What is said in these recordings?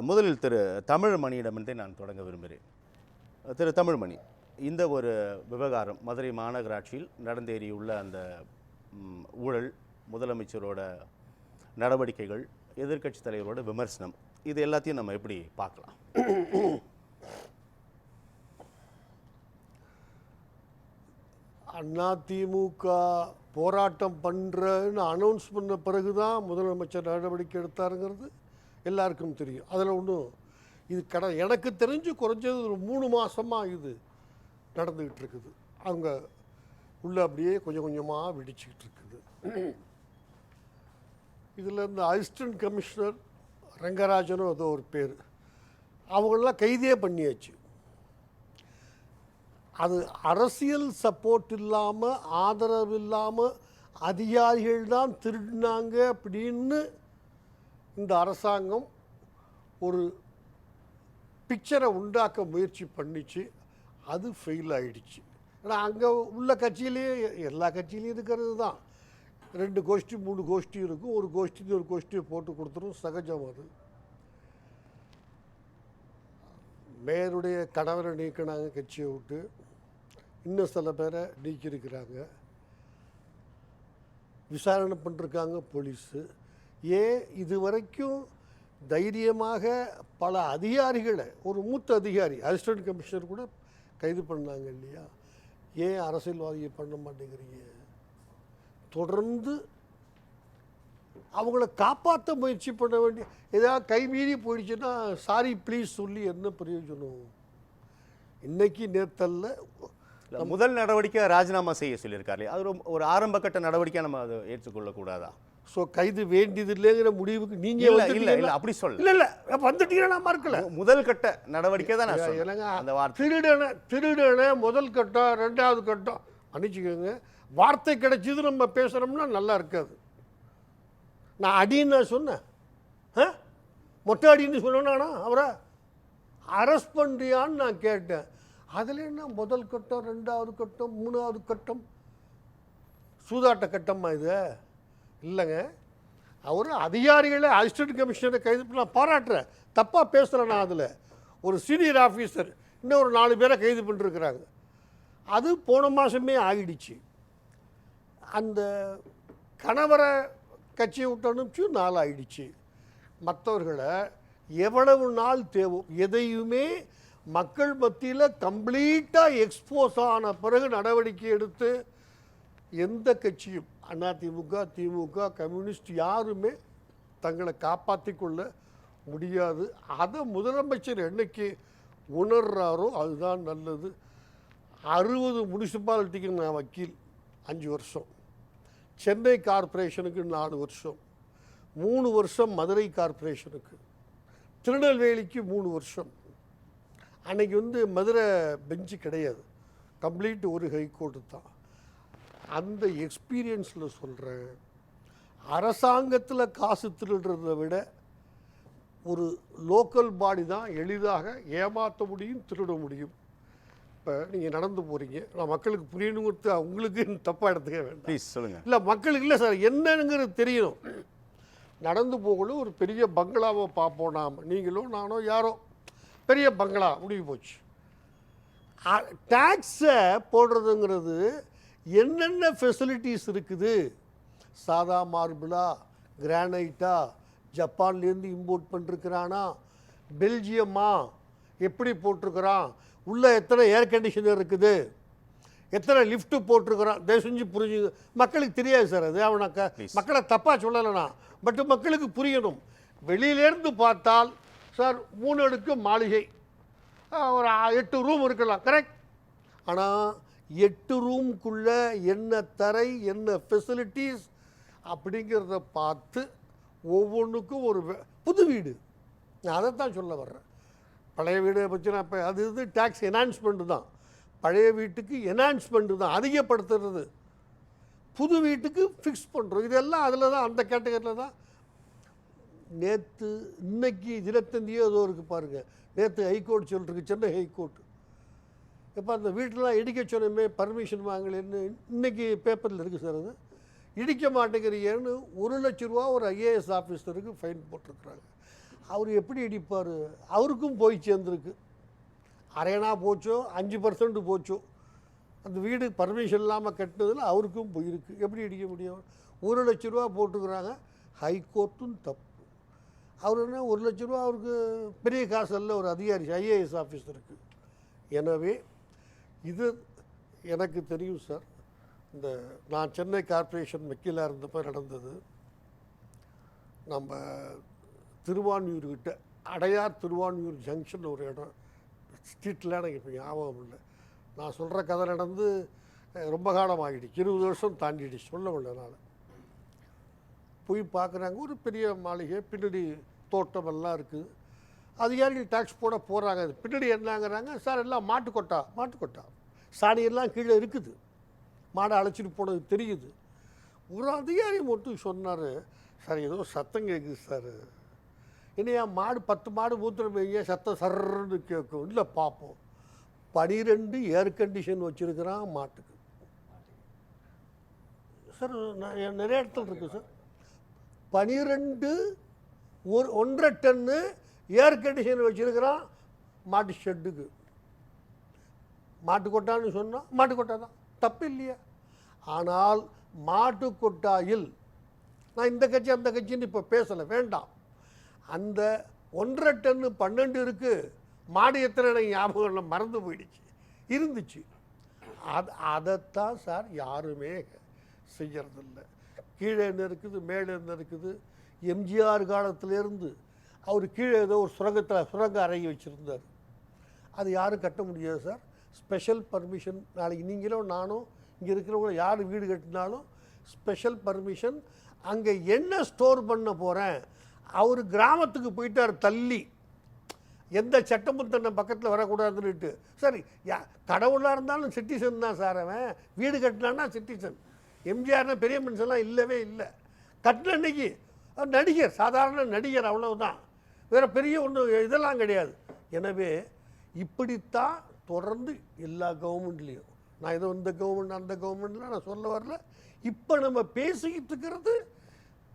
முதலில் திரு தமிழ்மணியிடமிருந்தே நான் தொடங்க விரும்புகிறேன். திரு தமிழ்மணி, இந்த ஒரு விவகாரம் மதுரை மாநகராட்சியில் நடந்தேறியுள்ள அந்த ஊழல், முதலமைச்சரோட நடவடிக்கைகள், எதிர்க்கட்சி தலைவரோட விமர்சனம், இது எல்லாத்தையும் நம்ம எப்படி பார்க்கலாம்? அதிமுக போராட்டம் பண்ணுறன்னு அனௌன்ஸ் பண்ண பிறகு தான் முதலமைச்சர் நடவடிக்கை எடுத்தாருங்கிறது எல்லாருக்கும் தெரியும். அதில் ஒன்றும் இது எனக்கு தெரிஞ்சு குறைஞ்சது ஒரு 3 மாதமாக இது நடந்துக்கிட்டு இருக்குது. அவங்க உள்ள அப்படியே கொஞ்சம் கொஞ்சமாக வெடிச்சுக்கிட்டு இருக்குது. இதில் இந்த அசிஸ்டன்ட் கமிஷனர் ரங்கராஜனும் ஏதோ ஒரு பேர், அவங்களெலாம் கைதே பண்ணியாச்சு. அது அரசியல் சப்போர்ட் இல்லாமல், ஆதரவு இல்லாமல் அதிகாரிகள் தான் திருடினாங்க அப்படின்னு இந்த அரசாங்கம் ஒரு பிக்சரை உண்டாக்க முயற்சி பண்ணிச்சு. அது ஃபெயில் ஆகிடுச்சு. ஏன்னா அங்கே உள்ள கட்சியிலேயே எல்லா கட்சியிலையும் இருக்கிறது தான் 2 கோஷ்டி 3 கோஷ்டி இருக்கும். ஒரு கோஷ்டிக்கு ஒரு கோஷ்டியை போட்டு கொடுத்துரும், சகஜம். அது மேயருடைய கணவரை நீக்கினாங்க கட்சியை விட்டு, இன்னும் சில பேரை நீக்கியிருக்கிறாங்க, விசாரணை பண்ணிருக்காங்க போலீஸு. ஏன் இது வரைக்கும் தைரியமாக பல அதிகாரிகளை, ஒரு மூத்த அதிகாரி அசிஸ்டன்ட் கமிஷனர் கூட கைது பண்ணாங்க இல்லையா? ஏன் அரசியல்வாதியை பண்ண மாட்டேங்கிறீங்க? தொடர்ந்து அவங்கள காப்பாற்ற முயற்சி பண்ண வேண்டிய, ஏதாவது கைமீறி போயிடுச்சுன்னா சாரி ப்ளீஸ் சொல்லி என்ன பிரயோஜனம்? இன்னைக்கு நேத்தல்ல முதல் நடவடிக்கை ராஜினாமா செய்ய சொல்லியிருக்காரு. அது ஒரு ஆரம்ப கட்ட நடவடிக்கை, நம்ம அதை ஏற்றுக்கொள்ளக்கூடாதா? ஸோ கைது வேண்டியது இல்லைங்கிற முடிவுக்கு நீங்கள் இல்லை அப்படி சொல்ல இல்லை வந்துட்டீங்கன்னா நான் மறுக்கல. முதல் கட்ட நடவடிக்கை தான் அந்த வார்த்தை. திருடனை முதல் கட்டம், 2வது கட்டம் மன்னிச்சுக்கோங்க, வார்த்தை கிடைச்சது நம்ம பேசுகிறோம்னா நல்லா இருக்காது. நான் அடின்னு நான் சொன்னேன், மொட்டை அடின்னு சொன்னானா? அவரை அரெஸ்ட் பண்ணுறியான்னு நான் கேட்டேன். அதில் என்ன முதல் கட்டம், 2வது கட்டம், 3வது கட்டம்? சூதாட்ட கட்டமா இது? இல்லைங்க. அவர் அதிகாரிகளை, அசிஸ்டன்ட் கமிஷனரை கைது நான் பாராட்டுறேன், தப்பாக பேசுகிறேன் நான். அதில் ஒரு சீனியர் ஆஃபீஸர் இன்னும் ஒரு 4 பேரை கைது பண்ணிருக்கிறாங்க. அது போன மாதமே ஆகிடுச்சு. அந்த கணவரை கட்சியை விட்டு அனுப்பிச்சு 4 ஆகிடுச்சு. மற்றவர்களை எவ்வளவு நாள் தேவை? எதையுமே மக்கள் மத்தியில் கம்ப்ளீட்டாக எக்ஸ்போஸ் ஆன பிறகு நடவடிக்கை எடுத்து எந்த கட்சியும், அதிமுக, திமுக, கம்யூனிஸ்ட் யாருமே தங்களை காப்பாற்றி கொள்ள முடியாது. அதை முதலமைச்சர் என்னைக்கு உணர்றாரோ அதுதான் நல்லது. 60 முனிசிபாலிட்டிக்கு நான் வக்கீல், 5 வருஷம். சென்னை கார்ப்பரேஷனுக்கு 4 வருஷம், 3 வருஷம் மதுரை கார்ப்பரேஷனுக்கு, திருநெல்வேலிக்கு 3 வருஷம். அன்றைக்கி மதுரை பெஞ்சு கிடையாது, கம்ப்ளீட் ஒரு ஹைகோர்ட்டு தான். அந்த எக்ஸ்பீரியன்ஸில் சொல்கிறேன், அரசாங்கத்தில் காசு திருடுறதை விட ஒரு லோக்கல் பாடி தான் எளிதாக ஏமாற்ற முடியும், திருட முடியும். இப்போ நீங்கள் நடந்து போகிறீங்க, நான் மக்களுக்கு புரியணுங்கிறது உங்களுக்கு தப்பாக எடுத்துக்க வேண்டாம், ப்ளீஸ் சொல்லுங்கள். இல்லை மக்களுக்கு இல்லை சார், என்னங்கிறது தெரியணும். நடந்து போகணும், ஒரு பெரிய பங்களாவை பார்ப்போம் நாம், நீங்களோ நானோ யாரோ, பெரிய பங்களா முடிவு போச்சு. டேக்ஸை போடுறதுங்கிறது என்னென்ன ஃபெசிலிட்டிஸ் இருக்குது? சாதா மார்பிளா, கிரானைட்டா, ஜப்பான்லேருந்து இம்போர்ட் பண்ணிருக்கிறானா, பெல்ஜியமா, எப்படி போட்டிருக்கிறான், உள்ளே எத்தனை ஏர் கண்டிஷனர் இருக்குது, எத்தனை லிஃப்ட்டு போட்டிருக்கிறான், தயவு செஞ்சு புரிஞ்சு. மக்களுக்கு தெரியாது சார் அது. அவனாக்க மக்களை தப்பாக சொல்லலைனா, பட் மக்களுக்கு புரியணும். வெளியிலேருந்து பார்த்தால் சார் 3 அடுக்கு மாளிகை, ஒரு 8 ரூம் இருக்கலாம், கரெக்ட். ஆனால் 8 ரூமுக்குள்ளே என்ன தரை, என்ன ஃபெசிலிட்டிஸ் அப்படிங்கிறத பார்த்து ஒவ்வொன்றுக்கும் ஒரு புது வீடு. நான் அதைத்தான் சொல்ல வர்றேன். பழைய வீடை பற்றி நான் இப்போ அது டேக்ஸ் என்ஹான்ஸ்மெண்ட்டு தான். பழைய வீட்டுக்கு என்ஹான்ஸ்மெண்ட்டு தான், அதிகப்படுத்துறது. புது வீட்டுக்கு ஃபிக்ஸ் பண்ணுறோம். இதெல்லாம் அதில் தான், அந்த கேட்டகரியில் தான். நேற்று இன்னைக்கு தினத்தந்தியோ ஏதோ இருக்குது பாருங்கள், நேற்று ஹைகோர்ட் சொல்லிருக்கு, சென்னை ஹைகோர்ட். இப்போ அந்த வீட்டிலலாம் இடிக்க சொன்னமே பர்மிஷன் வாங்கலன்னு இன்றைக்கி பேப்பரில் இருக்குது சார். அது இடிக்க மாட்டேங்கிறீங்கன்னு 1 லட்ச ரூபா ஒரு ஐஏஎஸ் ஆஃபீஸருக்கு ஃபைன் போட்டிருக்கிறாங்க. அவர் எப்படி இடிப்பார்? அவருக்கும் போய் சேர்ந்துருக்கு. அரையனா போச்சோ 5% போச்சோ, அந்த வீடு பர்மிஷன் இல்லாமல் கட்டினதில் அவருக்கும் போயிருக்கு. எப்படி இடிக்க முடியும்? 1,00,000 ரூபா போட்டுக்கிறாங்க, ஹைகோர்ட்டும் தப்பு. அவர் என்ன 1,00,000 ரூபா அவருக்கு பெரிய காசு அல்ல, ஒரு அதிகாரி IAS ஆஃபீஸருக்கு. எனவே இது எனக்கு தெரியும் சார். இந்த நான் சென்னை கார்ப்பரேஷன் வக்கீலாக இருந்தப்போ நடந்தது. நம்ம திருவான்மியூர்கிட்ட அடையார் திருவான்மியூர் ஜங்ஷன் ஒரு இடம், ஸ்ட்ரீட்டில் எனக்கு இப்போ ஞாபகம் இல்லை. நான் சொல்கிற கதை நடந்து ரொம்ப காலம் ஆகிடுச்சு, 20 வருஷம் தாண்டிடுச்சு, சொல்ல முடியல. போய் பார்க்குறாங்க, ஒரு பெரிய மாளிகை, பின்னாடி தோட்டமெல்லாம் இருக்குது. அதிகாரிகள் டேக்ஸ் போட போகிறாங்க. பின்னாடி என்னங்கிறாங்க, சார் எல்லாம் மாட்டுக்கொட்டா சாணியெல்லாம் கீழே இருக்குது, மாடை அழைச்சிட்டு போனது தெரியுது. ஒரு அதிகாரி மட்டும் சொன்னார், சார் ஏதோ சத்தம் கேட்குது சார். என்னையா மாடு 10 மாடு மூத்திரம் வைங்க, சத்தம் சர்ன்னு கேட்கும். இல்லை பார்ப்போம். 12 ஏர் கண்டிஷன் வச்சுருக்கிறான் மாட்டுக்கு சார். நிறைய இடத்துல இருக்குது சார். 12 1.5 டன்னு ஏர் கண்டிஷன் வச்சுருக்கிறான் மாட்டு ஷெட்டுக்கு. மாட்டுக்கொட்டான்னு சொன்னால் மாட்டுக்கொட்டா தான், தப்பு இல்லையா? ஆனால் மாட்டுக்கொட்டாயில் நான் இந்த கட்சி அந்த கட்சின்னு இப்போ பேசலை, வேண்டாம். அந்த 1.5 டன்னு 12 இருக்குது. மாடு எத்தனை ஞாபகம் மறந்து போயிடுச்சு, இருந்துச்சு. அதைத்தான் சார் யாருமே செய்யறதில்லை. கீழே என்ன இருக்குது, மேலே என்ன இருக்குது. எம்ஜிஆர் காலத்திலேருந்து அவர் கீழே ஏதோ ஒரு சுரங்க அறையை வச்சுருந்தார். அது யாரும் கட்ட முடியாது சார். Special permission. நாளைக்கு நீங்களும் நானும் இங்கே இருக்கிறவங்க யார் வீடு கட்டினாலும் ஸ்பெஷல் பர்மிஷன். அங்கே என்ன ஸ்டோர் பண்ண போகிறேன், அவர் கிராமத்துக்கு போயிட்டார் தள்ளி, எந்த சட்டமும் தன்னை பக்கத்தில் வரக்கூடாதுன்னுட்டு. சரி, கடவுளாக இருந்தாலும் சிட்டிசன் தான் சார். அவன் வீடு கட்டினான்னா சிட்டிசன். எம்ஜிஆர்னா பெரிய மனுஷன்லாம் இல்லவே இல்லை. கட்டின அன்னைக்கு நடிகர், சாதாரண நடிகர், அவ்வளவுதான். வேறு பெரிய ஒன்றும் இதெல்லாம் கிடையாது. எனவே இப்படித்தான் தொடர்ந்து எல்லா கவர்மெண்ட்லேயும். நான் ஏதோ இந்த கவர்மெண்ட் அந்த கவர்மெண்ட்லாம் நான் சொல்ல வரல. இப்போ நம்ம பேசிக்கிட்டு இருக்கிறது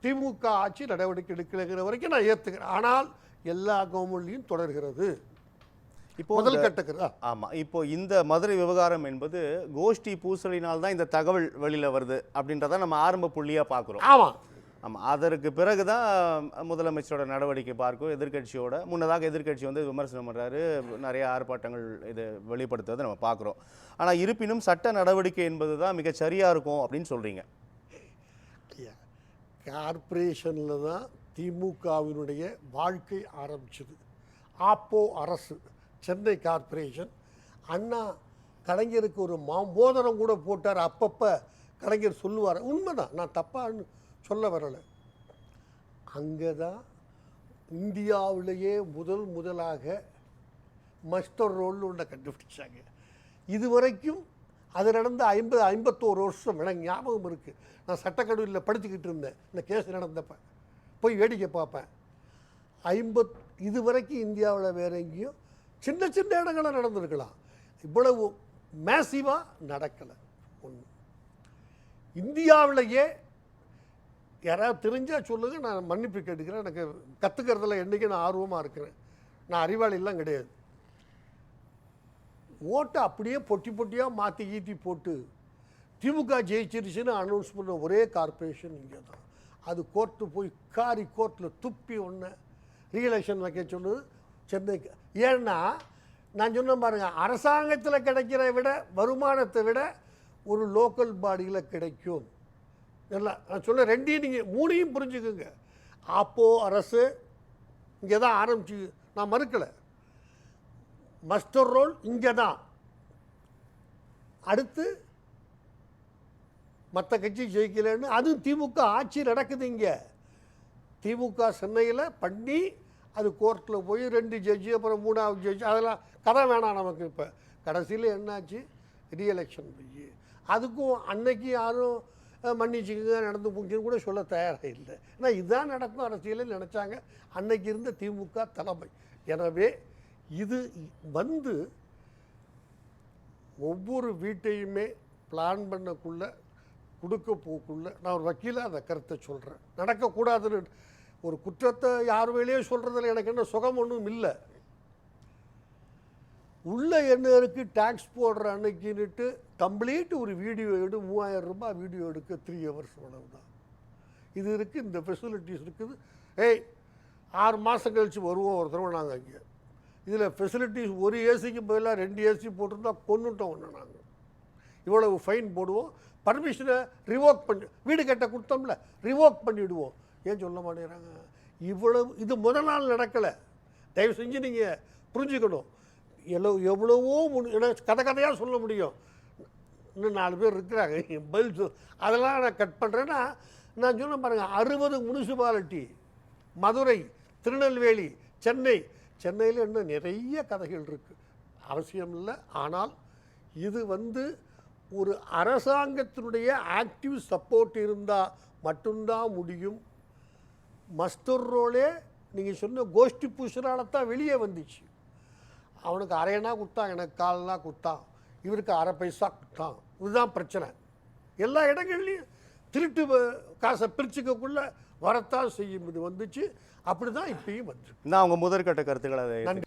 திமுக ஆட்சி நடவடிக்கை எடுக்கலைங்கிற வரைக்கும் நான் ஏற்றுக்கிறேன். ஆனால் எல்லா கவர்மெண்ட்லையும் தொடர்கிறது. இப்போ முதல் கட்டக்கிறதா? ஆமாம். இப்போ இந்த மதுரை விவகாரம் என்பது கோஷ்டி பூசலினால் தான் இந்த தகவல் வெளியில் வருது அப்படின்றத நம்ம ஆரம்ப புள்ளியாக பார்க்குறோம். ஆமாம் ஆமாம். அதற்கு பிறகு தான் முதலமைச்சரோட நடவடிக்கை பார்க்கும். எதிர்க்கட்சியோட முன்னதாக எதிர்க்கட்சி வந்து விமர்சனம் பண்ணுறாரு, நிறைய ஆர்ப்பாட்டங்கள் இதை வெளிப்படுத்துவதை நம்ம பார்க்குறோம். ஆனால் இருப்பினும் சட்ட நடவடிக்கை என்பது தான் மிகச் சரியாக இருக்கும் அப்படின்னு சொல்கிறீங்க. கார்ப்பரேஷனில் தான் திமுகவினுடைய வாழ்க்கை ஆரம்பிச்சது. ஆப்போ அரசு, சென்னை கார்ப்பரேஷன். அண்ணா கலைஞருக்கு ஒரு மோதிரம் கூட போட்டார். அப்பப்போ கலைஞர் சொல்லுவார், உண்மைதான், நான் தப்பான்னு சொல்ல வரலை. அங்கே தான் இந்தியாவிலேயே முதலாக மஸ்டர் ரோல்னு ஒன்றை கண்டுபிடிச்சாங்க. இதுவரைக்கும் அது நடந்த 51 வருஷம் எனக்கு ஞாபகம் இருக்குது. நான் சட்டக்கல்லூரியில் படிச்சுக்கிட்டு இருந்தேன். இந்த கேஸ் நடந்தப்போ போய் வேடிக்கை பார்ப்பேன். இதுவரைக்கும் இந்தியாவில் வேற எங்கேயும் சின்ன சின்ன இடங்களாக நடந்திருக்கலாம், இவ்வளவு மேசிவாக நடக்கலை. ஒன்று இந்தியாவிலேயே யாராவது தெரிஞ்சால் சொல்லுங்கள், நான் மன்னிப்பு கேட்டுக்கிறேன். எனக்கு கற்றுக்கிறதுல என்றைக்கு நான் ஆர்வமாக இருக்கிறேன். நான் அறிவாளிலாம் கிடையாது. ஓட்டை அப்படியே பொட்டியாக மாற்றி ஈட்டி போட்டு திமுக ஜெயிச்சிருச்சுன்னு அனௌன்ஸ் பண்ண ஒரே கார்ப்பரேஷன் இங்கே தான். அது கோர்ட்டு போய் கோர்ட்டில் துப்பி ஒன்று ரீஎலெக்ஷன் வைக்க சொன்னது சென்னைக்கு. ஏன்னா நான் சொன்ன பாருங்கள், அரசாங்கத்தில் கிடைக்கிற விட வருமானத்தை விட ஒரு லோக்கல் பாடியில் கிடைக்கும். நல்லா நான் சொல்ல ரெண்டையும் நீங்கள் 3ஐயும் புரிஞ்சுக்குங்க. ஆப்போ அரசு இங்கே தான் ஆரம்பிச்சு, நான் மறுக்கலை. மஸ்டர் ரோல் இங்கே தான். அடுத்து மற்ற கட்சி ஜெயிக்கலன்னு அதுவும் திமுக ஆட்சி நடக்குது. இங்கே திமுக சென்னையில் பண்ணி அது கோர்ட்டில் போய் 2 ஜட்ஜி அப்புறம் 3வது ஜட்ஜி, அதெல்லாம் கதை வேணாம் நமக்கு. இப்போ கடைசியில் என்னாச்சு, ரீஎலெக்ஷன் போய் அதுக்கும் அன்னைக்கு யாரும் மன்னிச்சுங்க நடந்து போச்சுன்னு கூட சொல்ல தயாராக இல்லை. ஏன்னா இதுதான் நடக்கும் அரசியலில் நினச்சாங்க அன்னைக்கு இருந்த திமுக தலைமை. எனவே இது வந்து ஒவ்வொரு வீட்டையுமே பிளான் பண்ணக்குள்ளே கொடுக்க போக்குள்ள நான் ஒரு வக்கீலாக அந்த கருத்தை சொல்கிறேன். நடக்கக்கூடாதுன்னு ஒரு குற்றத்தை யார் வேலையே சொல்கிறதுல எனக்கு என்ன சுகம் ஒன்றும் இல்லை. உள்ள என்ன இருக்குது டேக்ஸ் போடுற அன்னைக்குன்னுட்டு கம்ப்ளீட் ஒரு வீடியோ 3000 ரூபாய் வீடியோ எடுக்க 3 ஹவர்ஸ் அவ்வளவு தான். இது இருக்குது, இந்த ஃபெசிலிட்டிஸ் இருக்குது. 6 மாதம் கழித்து வருவோம் ஒரு தடவை நாங்கள் அங்கே. இதில் ஃபெசிலிட்டிஸ் ஒரு ஏசிக்கு பதிலாக 2 ஏசி போட்டிருந்தா கொண்டுட்டோம் ஒன்று. நாங்கள் இவ்வளவு ஃபைன் போடுவோம், பர்மிஷனை ரிவோக் பண்ணி வீடு கட்ட கொடுத்தோம்ல ரிவோக் பண்ணிவிடுவோம். ஏன் சொல்ல மாட்டேங்கிறாங்க? இவ்வளவு இது முதல் நாள் நடக்கலை. தயவு செஞ்சு நீங்கள் புரிஞ்சுக்கணும். எவ்வளவோ கதையாக சொல்ல முடியும். இன்னும் 4 பேர் இருக்கிறாங்க பதில் அதெல்லாம் நான் கட் பண்ணுறேன்னா, நான் சொன்ன பாருங்கள் 60 முனிசிபாலிட்டி, மதுரை, திருநெல்வேலி, சென்னையில் இன்னும் நிறைய கதைகள் இருக்குது, அவசியம் இல்லை. ஆனால் இது ஒரு அரசாங்கத்தினுடைய ஆக்டிவ் சப்போர்ட் இருந்தால் மட்டும்தான் முடியும். மஸ்டர் ரோலே நீங்கள் சொன்ன கோஷ்டி பூசலால் தான் வெளியே வந்துச்சு. அவனுக்கு அரையனா கொடுத்தான், எனக்கு கால்னா கொடுத்தான், இவருக்கு அரை பைசா கொடுத்தான். இதுதான் பிரச்சனை. எல்லா இடங்கள்லையும் திருட்டு காசை பிரிச்சுக்கக்குள்ளே வரத்தான் செய்யும். இது வந்துச்சு, அப்படி தான் இப்பயும் வந்துச்சு. நான் உங்கள் முதற்கட்ட கருத்துக்களை நன்றி.